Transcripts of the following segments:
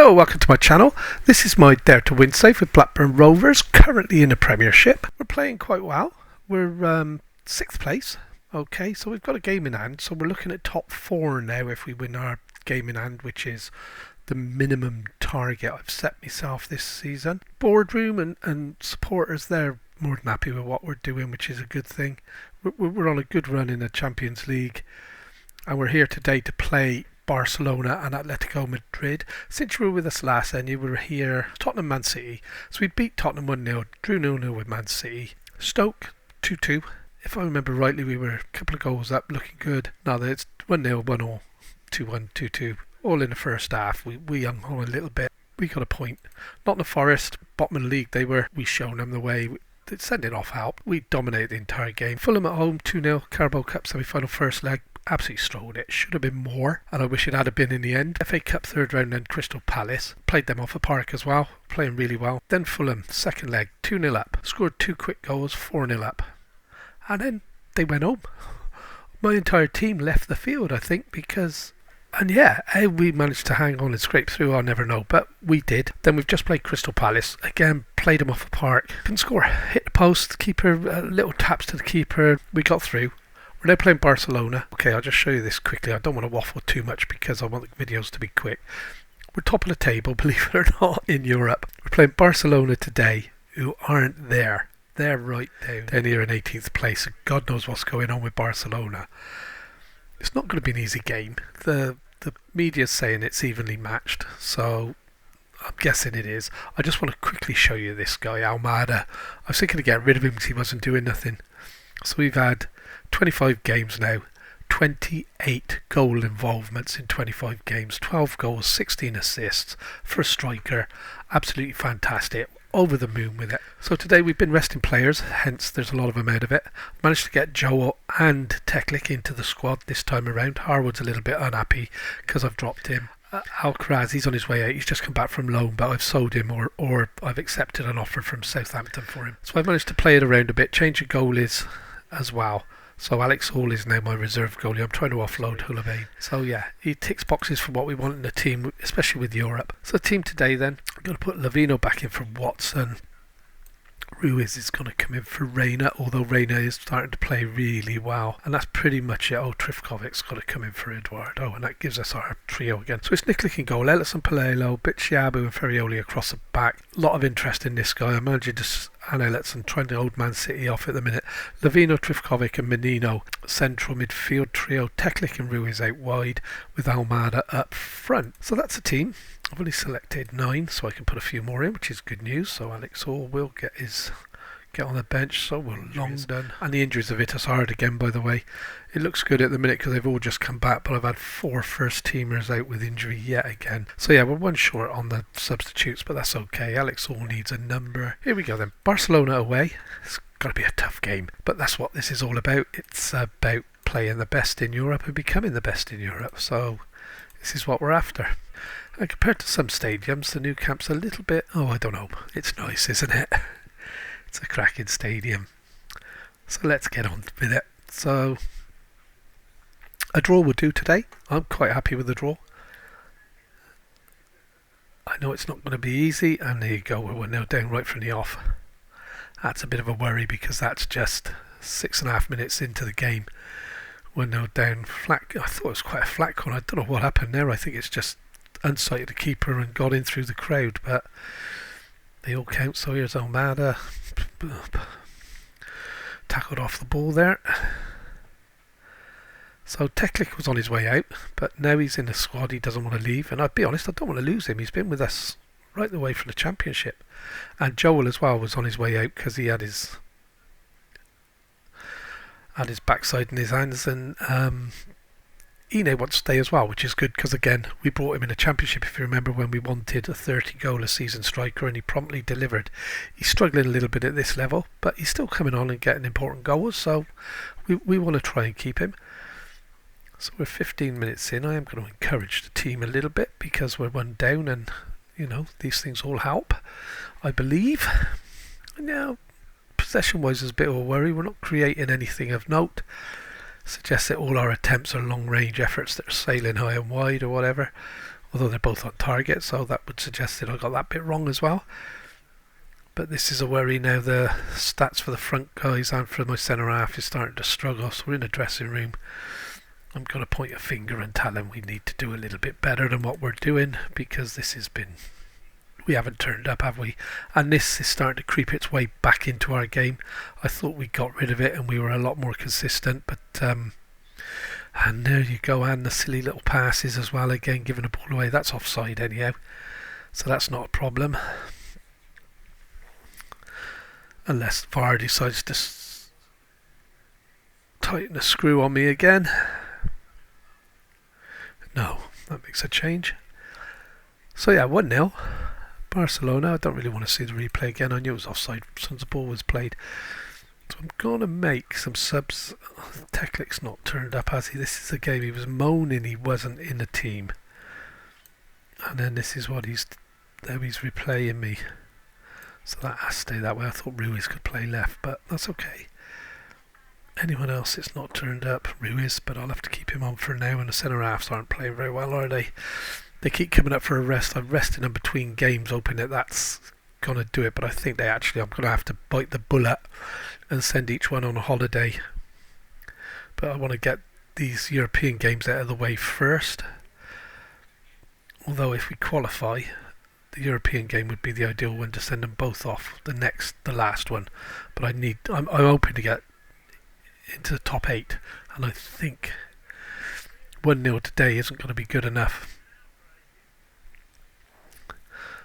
Hello, welcome to my channel. This is my Dare to Win save with Blackburn Rovers, currently in the Premiership. We're playing quite well. We're 6th place. Okay, so we've got a game in hand, so we're looking at top 4 now if we win our game in hand, which is the minimum target I've set myself this season. Boardroom and supporters, they're more than happy with what we're doing, which is a good thing. We're on a good run in the Champions League, and we're here today to play Barcelona and Atletico Madrid. Since you were with us last and you were here, Tottenham Man City. So we beat Tottenham 1-0, drew 0-0 with Man City. Stoke 2-2. If I remember rightly, we were a couple of goals up, looking good. Now that it's 1-0, 1-0, 2-1, 2-2. All in the first half. We hung on a little bit. We got a point. Nottingham Forest, bottom of the league, we shown them the way. Sending off help. We dominated the entire game. Fulham at home, 2-0, Carabao Cup semi-final first leg. Absolutely strolled it. Should have been more, and I wish it had been in the end. FA Cup third round, then Crystal Palace. Played them off a park as well, playing really well. Then Fulham, second leg, 2-0 up. Scored 2 quick goals, 4-0 up. And then they went home. My entire team left the field, I think, because... And yeah, how we managed to hang on and scrape through, I'll never know, but we did. Then we've just played Crystal Palace. Again, played them off a park. Couldn't score. Hit the post, keeper, little taps to the keeper. We got through. We're now playing Barcelona. Okay, I'll just show you this quickly. I don't want to waffle too much because I want the videos to be quick. We're top of the table, believe it or not, in Europe. We're playing Barcelona today, who aren't there. They're right down here in 18th place. God knows what's going on with Barcelona. It's not going to be an easy game. The media's saying it's evenly matched, so I'm guessing it is. I just want to quickly show you this guy, Almada. I was thinking to get rid of him because he wasn't doing nothing. So we've had 25 games now, 28 goal involvements in 25 games, 12 goals, 16 assists for a striker. Absolutely fantastic. Over the moon with it. So today we've been resting players, hence there's a lot of them out of it. Managed to get Joel and Teklik into the squad this time around. Harwood's a little bit unhappy because I've dropped him. Alcaraz, he's on his way out. He's just come back from loan, but I've sold him or I've accepted an offer from Southampton for him. So I've managed to play it around a bit, change of goalies as well. So Alex Hall is now my reserve goalie. I'm trying to offload Hulabane. So yeah, he ticks boxes for what we want in the team, especially with Europe. So the team today then, I'm going to put Lavino back in for Watson. Ruiz is going to come in for Reina, although Reina is starting to play really well. And that's pretty much it. Oh, Trifkovic's got to come in for Eduardo, and that gives us our trio again. So it's Nikolic in goal, Ellison Palelo, Bitshiabu and Ferrioli across the back. A lot of interest in this guy. I'm managing to and Ellison trying to hold Man City off at the minute. Lavino, Trifkovic and Menino, central midfield trio. Teklik and Ruiz out wide with Almada up front. So that's a team. I've only selected 9, so I can put a few more in, which is good news. So Alex Hall will get on the bench, so we're long done. And the injuries of Vitas hard again, by the way. It looks good at the minute because they've all just come back, but I've had 4 first teamers out with injury yet again. So yeah, we're 1 short on the substitutes, but that's okay. Alex Hall needs a number. Here we go then. Barcelona away. It's got to be a tough game, but that's what this is all about. It's about playing the best in Europe and becoming the best in Europe. So this is what we're after. And compared to some stadiums, the new camp's a little bit... Oh, I don't know. It's nice, isn't it? It's a cracking stadium. So let's get on with it. So a draw will do today. I'm quite happy with the draw. I know it's not going to be easy, and there you go, we're now down right from the off. That's a bit of a worry because that's just 6.5 minutes into the game. We're now down flat. I thought it was quite a flat corner. I don't know what happened there. I think it's just unsighted the keeper and got in through the crowd, but they all count. So here's Almada. Tackled off the ball there. So Teklik was on his way out, but now he's in the squad. He doesn't want to leave, and I'll be honest, I don't want to lose him. He's been with us right the way from the Championship. And Joel as well was on his way out because he had his backside in his hands, and Ine wants to stay as well, which is good because again we brought him in a Championship, if you remember, when we wanted a 30 goal a season striker, and he promptly delivered. He's struggling a little bit at this level, but he's still coming on and getting important goals, so we want to try and keep him. So we're 15 minutes in. I am going to encourage the team a little bit because we're 1 down, and you know, these things all help, I believe. Now possession wise is a bit of a worry. We're not creating anything of note. Suggests that all our attempts are long range efforts that are sailing high and wide or whatever. although they're both on target, so that would suggest that I got that bit wrong as well. But this is a worry now. The stats for the front guys and for my centre half is starting to struggle, so we're in the dressing room. I'm going to point a finger and tell them we need to do a little bit better than what we're doing, because this has been, we haven't turned up, have we? And this is starting to creep its way back into our game. I thought we got rid of it and we were a lot more consistent, but and there you go, and the silly little passes as well, again giving the ball away. That's offside anyhow, so that's not a problem, unless VAR decides to tighten the screw on me again. No, that makes a change. So yeah, 1-0 Barcelona. I don't really want to see the replay again. I knew it was offside since the ball was played. So I'm going to make some subs. Teklik's not turned up, has he? This is a game he was moaning he wasn't in the team. And then this is what he's replaying me. So that has to stay that way. I thought Ruiz could play left, but that's okay. Anyone else it's not turned up? Ruiz, but I'll have to keep him on for now, and the centre halves aren't playing very well, are they? They keep coming up for a rest. I'm resting them between games, hoping that that's going to do it, but I think I'm going to have to bite the bullet and send each one on a holiday. But I want to get these European games out of the way first. Although if we qualify, the European game would be the ideal one to send them both off. The last one. But I'm hoping to get into the top 8, and I think 1-0 today isn't going to be good enough.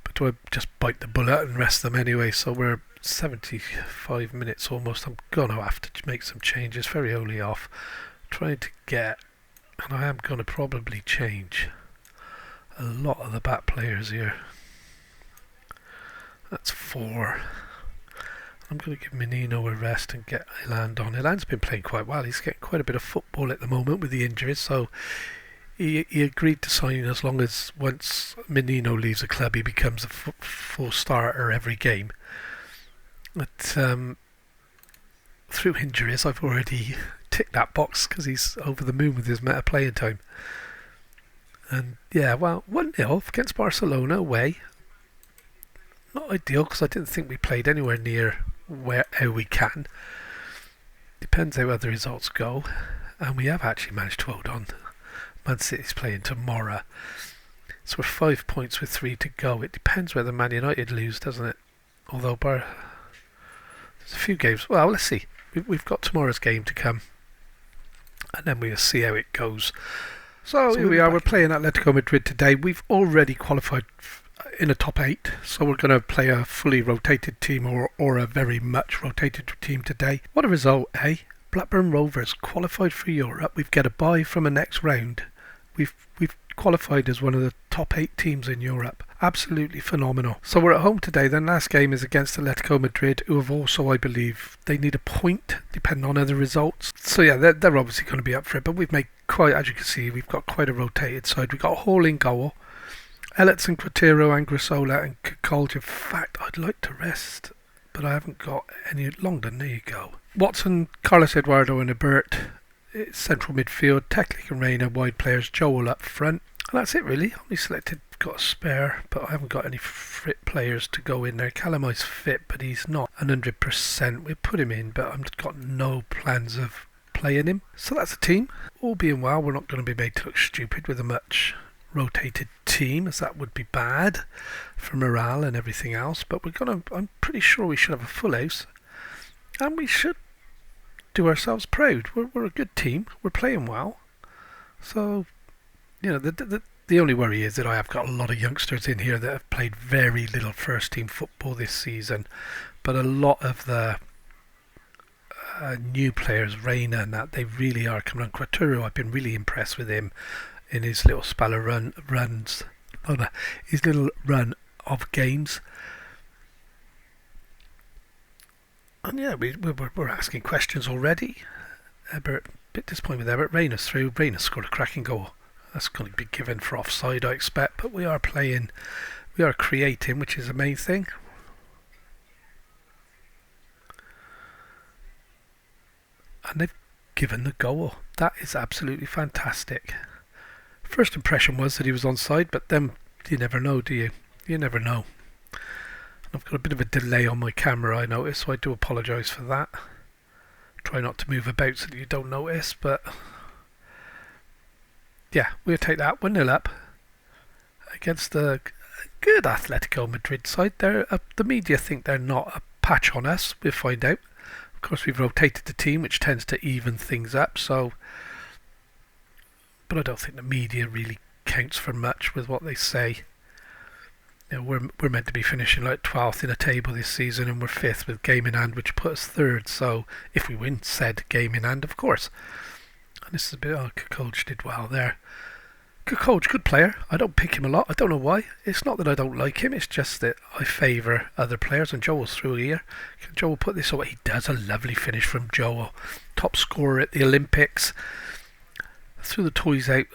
But do I just bite the bullet and rest them anyway? So we're 75 minutes almost. I'm going to have to make some changes very early off, trying to get, and I am going to probably change a lot of the back players here. That's 4. I'm going to give Menino a rest and get Eland on. Eland's been playing quite well. He's getting quite a bit of football at the moment with the injuries, so he agreed to sign as long as once Menino leaves the club he becomes a full starter every game. But through injuries I've already ticked that box because he's over the moon with his meta playing time. And yeah, well, 1-0 against Barcelona away. Not ideal because I didn't think we played anywhere near how we can. Depends how other results go, and we have actually managed to hold on. Man City's playing tomorrow, so we're 5 points with 3 to go. It depends whether Man United lose, doesn't it? Although there's a few games. Well, let's see. We've got tomorrow's game to come, and then we'll see how it goes. So here we are. We're playing Atletico Madrid today. We've already qualified in a top 8, so we're going to play a fully rotated team or a very much rotated team today. What a result, eh? Blackburn Rovers qualified for Europe. We've got a bye from the next round. We've qualified as one of the top 8 teams in Europe. Absolutely phenomenal. So we're at home today. Then last game is against Atletico Madrid, who have also, I believe, they need a point depending on other results. So yeah, they're obviously going to be up for it, but we've made quite, as you can see, we've got quite a rotated side. We've got Hall in goal, Ellison, Quatero, Anguissola and Kolj. In fact, I'd like to rest, but I haven't got any Longdon. There you go. Watson, Carlos Eduardo and Ebert, central midfield, Teklik and Reina, wide players, Joel up front. And that's it really. Only selected, got a spare, but I haven't got any fit players to go in there. Calamai's fit, but he's not 100%. We'll put him in, but I've got no plans of playing him. So that's the team. All being well, we're not going to be made to look stupid with a much rotated team, as that would be bad for morale and everything else. But I'm pretty sure we should have a full house, and we should do ourselves proud. We're a good team. We're playing well. So, you know, the only worry is that I have got a lot of youngsters in here that have played very little first team football this season, but a lot of the new players, Reina and that, they really are coming on. Quaturo, I've been really impressed with him in his little spell of his little run of games. And yeah, we're asking questions already. Ebert, a bit disappointed with Ebert. Reina's through. Reina scored a cracking goal. That's going to be given for offside, I expect. But we are playing, we are creating, which is the main thing. And they've given the goal. That is absolutely fantastic. First impression was that he was onside, but then you never know, do you? You never know. I've got a bit of a delay on my camera, I noticed, so I do apologise for that. Try not to move about so that you don't notice, but yeah, we'll take that 1-0 up against the good Atletico Madrid side. The media think they're not a patch on us. We'll find out. Of course, we've rotated the team, which tends to even things up. So, but I don't think the media really counts for much with what they say. You know, we're meant to be finishing like 12th in a table this season, and we're 5th with game in hand, which puts us 3rd. So if we win said game in hand, of course. And this is a bit. Oh, Kukoc did well there. Kukoc, good player. I don't pick him a lot. I don't know why. It's not that I don't like him. It's just that I favour other players. And Joel's through here. Can Joel put this away? He does. A lovely finish from Joel. Top scorer at the Olympics. Threw the toys out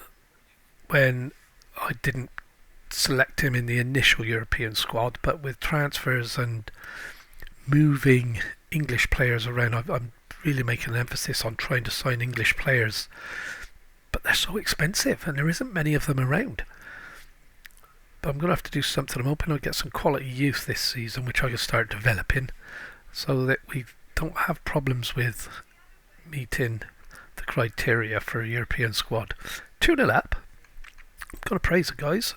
when I didn't select him in the initial European squad. But with transfers and moving English players around, I'm really making an emphasis on trying to sign English players. But they're so expensive and there isn't many of them around. But I'm going to have to do something. I'm hoping I'll get some quality youth this season, which I can start developing so that we don't have problems with meeting the criteria for a European squad. 2-0 up. I'm going to praise the guys.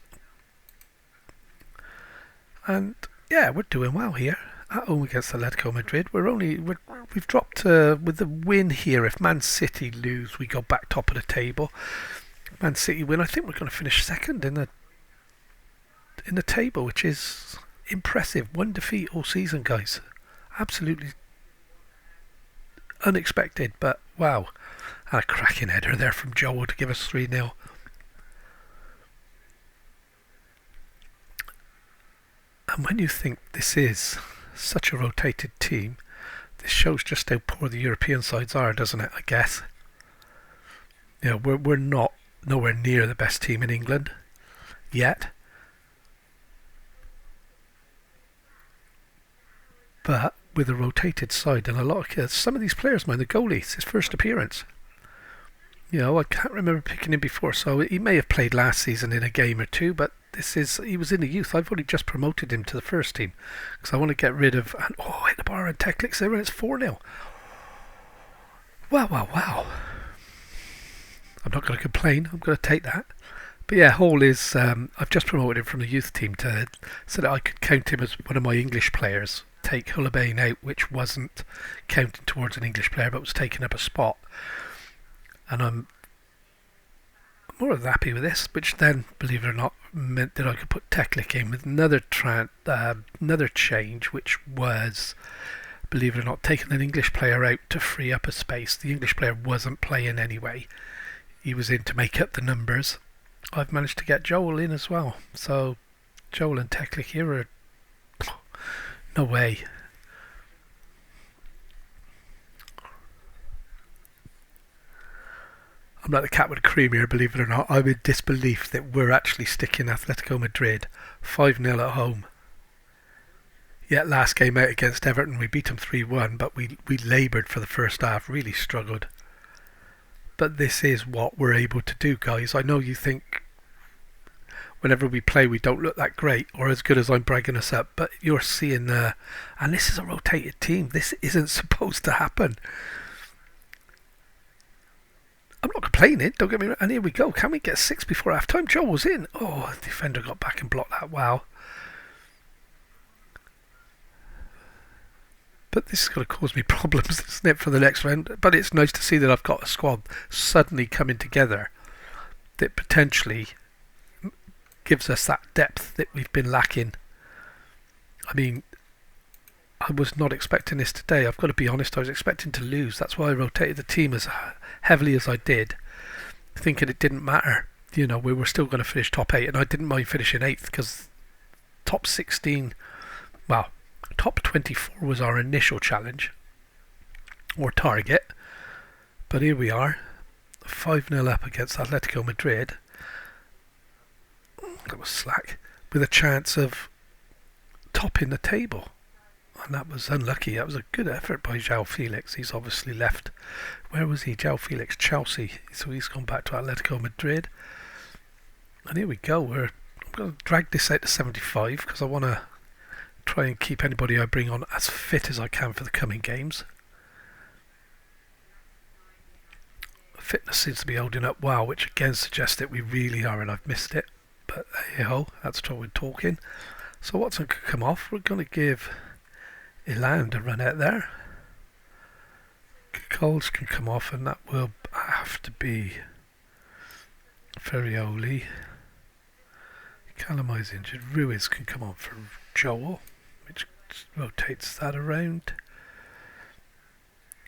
And yeah, we're doing well here. At home against Atletico Madrid. We've dropped with the win here. If Man City lose, we go back top of the table. Man City win. I think we're going to finish 2nd in the table, which is impressive. 1 defeat all season, guys. Absolutely unexpected, but wow. And a cracking header there from Joel to give us 3-0. And when you think this is such a rotated team, this shows just how poor the European sides are, doesn't it? I guess. You know, we're not nowhere near the best team in England yet, but with a rotated side and a lot of kids, some of these players, mind the goalie, it's his first appearance. You know, I can't remember picking him before, so he may have played last season in a game or two, but he was in the youth. I've only just promoted him to the first team because I want to get rid of. And hit the bar and ikoliks there, and it's 4-0. Wow. I'm not going to complain. I'm going to take that. But yeah, Hall is. I've just promoted him from the youth team so that I could count him as one of my English players. Take Hullabane out, which wasn't counted towards an English player, but was taking up a spot. And I'm more than happy with this, which then, believe it or not, meant that I could put Teklik in with another change, which was, believe it or not, taking an English player out to free up a space. The English player wasn't playing anyway. He was in to make up the numbers. I've managed to get Joel in as well. So Joel and Teklik here are no way. I'm like the cat with a cream here, believe it or not. I'm in disbelief that we're actually sticking Atletico Madrid 5-0 at home. Yet last game out against Everton we beat them 3-1, but we laboured for the first half, really struggled. But this is what we're able to do, guys. I know you think whenever we play we don't look that great or as good as I'm bragging us up, but you're seeing and this is a rotated team. This isn't supposed to happen. I'm not complaining, don't get me wrong. And here we go. Can we get 6 before half time? Joel was in. Oh, the defender got back and blocked that. Wow. But this is going to cause me problems, isn't it, for the next round? But it's nice to see that I've got a squad suddenly coming together that potentially gives us that depth that we've been lacking. I mean, I was not expecting this today. I've got to be honest, I was expecting to lose. That's why I rotated the team as heavily as I did, thinking it didn't matter. You know, we were still going to finish top 8, and I didn't mind finishing 8th because top 16, well, top 24 was our initial challenge or target. But here we are, 5-0 up against Atletico Madrid. That was slack, with a chance of topping the table. And that was unlucky. That was a good effort by João Felix. He's obviously left. Where was he? João Felix, Chelsea. So he's gone back to Atletico Madrid. And here we go. I'm going to drag this out to 75 because I want to try and keep anybody I bring on as fit as I can for the coming games. Fitness seems to be holding up well, which again suggests that we really are, and I've missed it. But hey ho, that's what we're talking. So Watson could come off. We're going to give Eland a run out there. Coles can come off, and that will have to be Ferrioli. Calamai's injured. Ruiz can come on for Joel, which rotates that around.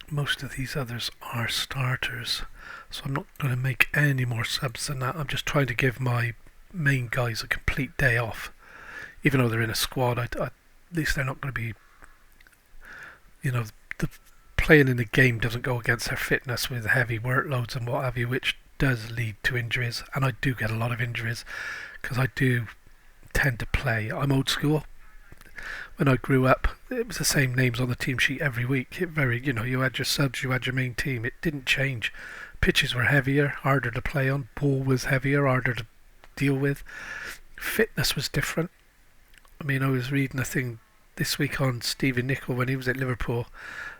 Most of these others are starters, so I'm not going to make any more subs than that. I'm just trying to give my main guys a complete day off. Even though they're in a squad, at least they're not going to be, the playing in the game doesn't go against their fitness with heavy workloads and what have you, which does lead to injuries. And I do get a lot of injuries because I do tend to play. I'm old school. When I grew up, it was the same names on the team sheet every week. You had your subs, you had your main team. It didn't change. Pitches were heavier, harder to play on. Ball was heavier, harder to deal with. Fitness was different. I mean, I was reading a thing this week on Stevie Nicol when he was at Liverpool,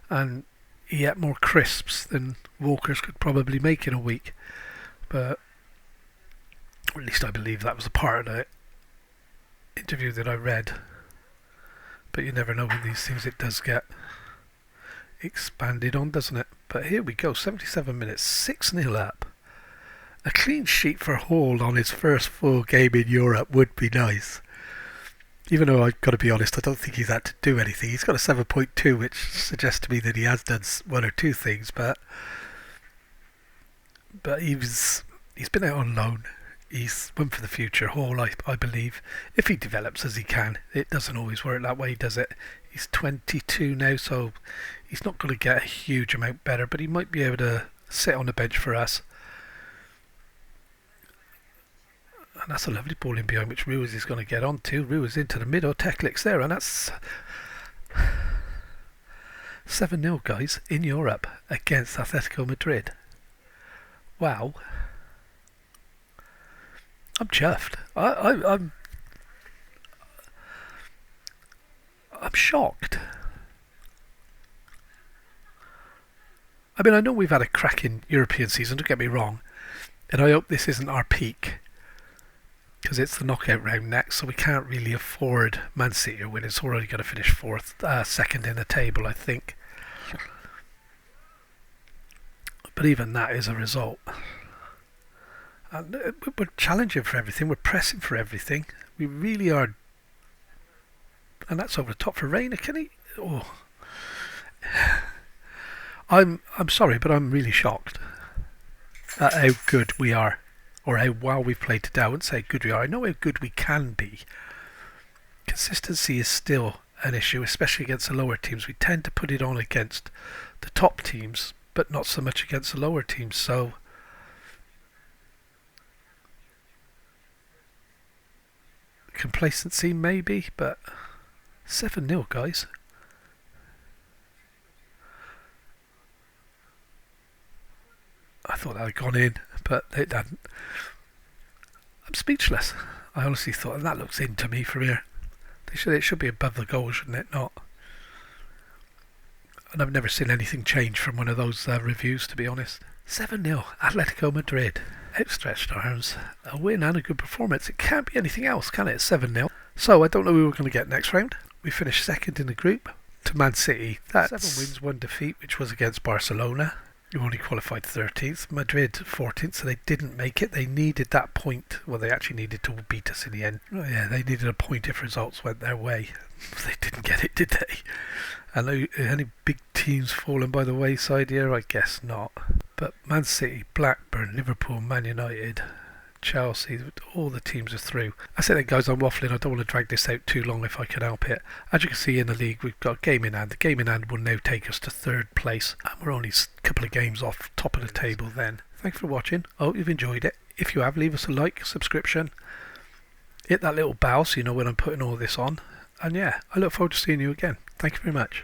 and he ate more crisps than Walkers could probably make in a week. But or at least I believe that was a part of the interview that I read. But you never know with these things, it does get expanded on, doesn't it? But here we go, 77 minutes, 6-0 up. A clean sheet for Hall on his first full game in Europe would be nice. Even though I've got to be honest, I don't think he's had to do anything. He's got a 7.2, which suggests to me that he has done one or two things, but he's been out on loan. He's one for the future. Hall, I believe, if he develops as he can. It doesn't always work that way, does it? He's 22 now, so he's not going to get a huge amount better, but he might be able to sit on the bench for us. And that's a lovely ball in behind, which Ruiz is going to get on to. Ruiz into the middle, ikoliks there, and that's 7-0, guys, in Europe against Atletico Madrid. Wow. I'm chuffed. I'm shocked. I mean, I know we've had a cracking European season, don't get me wrong, and I hope this isn't our peak, because it's the knockout round next, so we can't really afford Man City to win. It's already going to finish second in the table, I think. But even that is a result. And we're challenging for everything. We're pressing for everything. We really are. And that's over the top for Reina. Can he? Oh, I'm sorry, but I'm really shocked at how good we are, or how well we've played today. I wouldn't say how good we are. I know how good we can be. Consistency is still an issue, especially against the lower teams. We tend to put it on against the top teams, but not so much against the lower teams. So complacency maybe, but 7-0, guys. I thought that had gone in, but it hadn't. I'm speechless. I honestly thought that looks in to me from here. It should be above the goal, shouldn't it? Not. And I've never seen anything change from one of those reviews, to be honest. 7-0, Atletico Madrid. Outstretched arms, a win and a good performance. It can't be anything else, can it? 7-0. So I don't know who we're going to get next round. We finished second in the group to Man City. That's 7 wins, 1 defeat, which was against Barcelona, who only qualified 13th. Madrid 14th, so they didn't make it. They needed that point. Well, they actually needed to beat us in the end. Oh, yeah, they needed a point if results went their way. They didn't get it, did they? And any big teams fallen by the wayside here? I guess not. But Man City, Blackburn, Liverpool, Man United, Chelsea, all the teams are through. I said that, guys, I'm waffling. I don't want to drag this out too long if I can help it. As you can see in the league, we've got a game in hand. The game in hand will now take us to 3rd place, and we're only a couple of games off top of the table then. Thanks for watching. I hope you've enjoyed it. If you have, leave us a like, subscription, hit that little bell so you know when I'm putting all this on. And yeah, I look forward to seeing you again. Thank you very much.